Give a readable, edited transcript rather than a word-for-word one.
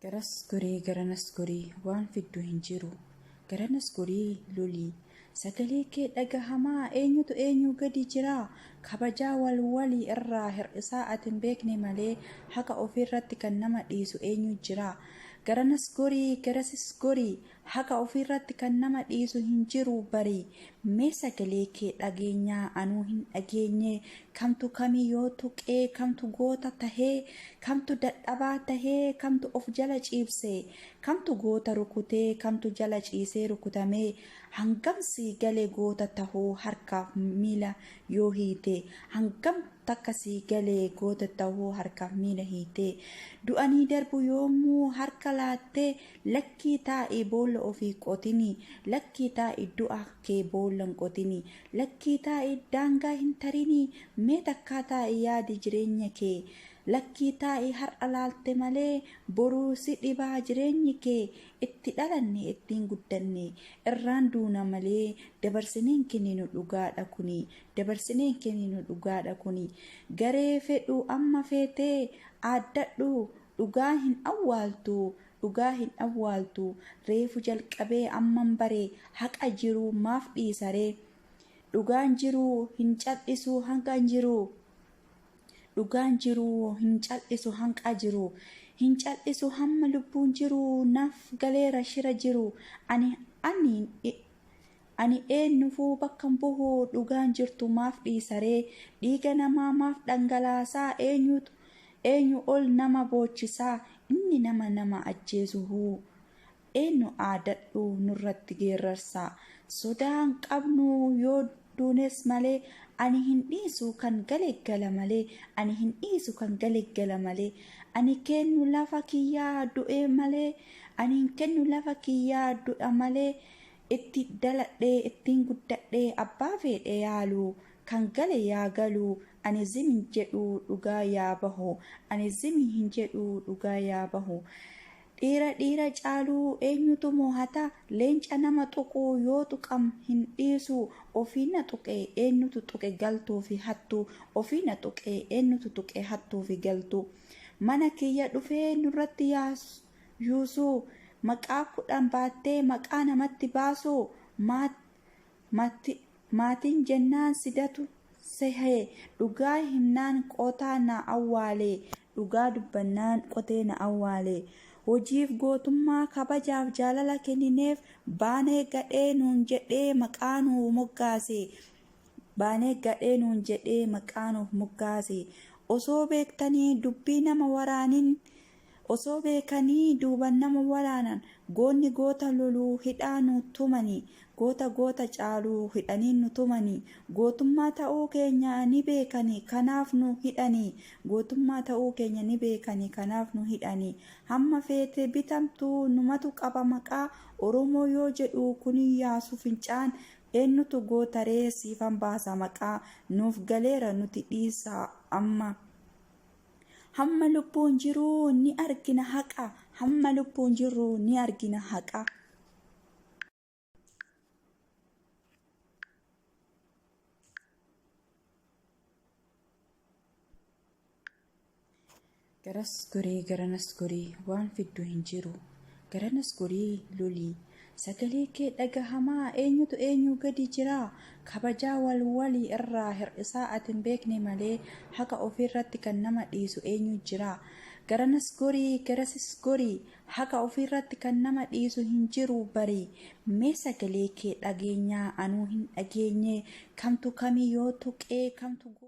Garas gorii garanas gorii waan fidduu hin jiru. Garanas gorii lolii sagalee kee dhagahamaa eenyutu eenyu gadi jira. Kabajaa walii irraa hir'isaa ati hin beekne malee haqa ofirratti kan nama dhiisu eenyu jira. Garanas gorii garasis gorii haqa ofirratti kan nama dhiisu hin jiru barii. Mee sagalee kee dhageenyaa anuu hin dhageenye. Kamtu kamii yoo tuqee kamtu goota tahee kamtu dadhabaa tahee kamtu of jala ciibse kamtu goota rukutee kamtu jala ciisee rukutamee hangamsi galee goota tahuu harkaaf miila yoo hiite hangam takkasii galee goota tahuu harkaaf miila hiite du'anii darbu yoomuu harka laattee lakkii taa'ee boolla ofii qotini lakkii taa'ee du'a kee boollan qotini lakkii taa'ee daangaa hin tarini mee takkaa taa'ee yaadi jireenya kee lakkii taa'ee har'a laalte malee boruu si dhibaa jireenyi kee itti dhalanne ittiin guddanne irraan duuna malee dabarsineen kenninu dhugaadha kuni dabarsineen kenninu dhugaadha kuni garee fedhu amma feetee aaddadhu dhugaa hin awwaaltu dhugaa hin awwaaltu reefu jalqabee amman baree haqa jiru maaf dhiisaree dhugaan jiru hin cal'isu hanga jiru dhugaan jiru hin cal'isu hanga jiru hin cal'isu hamma lubbuun jiru naaf galeera shira jiru ani eenyufuu bakka bu'u dhugaan jirtu maaf dhiisaree dhiiga namaa maaf dhangalaasaa eenyu ol nama boochisaa inni nama ajjeesuhu eenyu aadadhu nurratti geerrarsaa sodaan qabnu yoo duunes malee ani hin dhiisu kan galeeggala malee ani hin dhiisu kan galeeggala malee ani kennu lafa kiyyaa du'e malee ani hin kennu lafa kiyyaa du'a malee itti daladhee ittiin guddadhee abbaa fedhe yaalu kan gale yaa galu ani zimi hin jedhu dhugaa yaa bahu ani zimi hin jedhu dhugaa yaa bahu dhiira caaluu eenyutu mo'ata leenca nama tuqu yoo tuqam hin dhiisu ofiina tuqe eenyutu tuqe galtuu fi hattu ofiina tuqe eenyutu tuqe hattuu fi galtu mana kiyya dhufee nurratti yuusu maqaa kudhan baattee maqaa namatti baasu maatiin jennaan sidatu sehee dhugaa himnaan qotaa na awwaale dhugaa dubbannaan qotee na awwaale hojiif gootummaa kabajaaf jaalala kennineef baanee gadhee nuun jedhee maqaa nuu moggaase baanee gadhee nuun jedhee maqaa nuuf moggaase osoo beektanii dubbii nama waraanin osoo beekanii duuban nama waraanan goonni goota loluu hidhaa nu tumanii goota caaluu hidhanii nu tumanii gootummaa ta'uu keenya ni beekanii kanaaf nu hidhanii gootummaa ta'uu keenya ni beekanii kanaaf nu hidhanii hamma feete bitamtuu numatu qaba maqaa oromoo yoo jedhu kuni yaasu fincaan eenyutu gootaree siifan baasa maqaa nuuf galeera nuti dhiisa amma. Hamma lubbuun jiru ni argina haqa hamma lubbuun jiru ni argina haqa. Garas gorii garanas gorii waan fidduu hin jiru. Garanas gorii lolii sagalee kee dhagahamaa eenyutu eenyu gadi jira. Kabajaa walii irraa hir'isaa ati hin beekne malee haqa ofirratti kan nama dhiisu eenyu jira. Garanas gorii garasis gorii haqa ofirratti kan nama dhiisu hin jiru barii. Mee sagalee kee dhageenyaa anuu hin dhageenye kamtu kamii yoo tuqee kamtu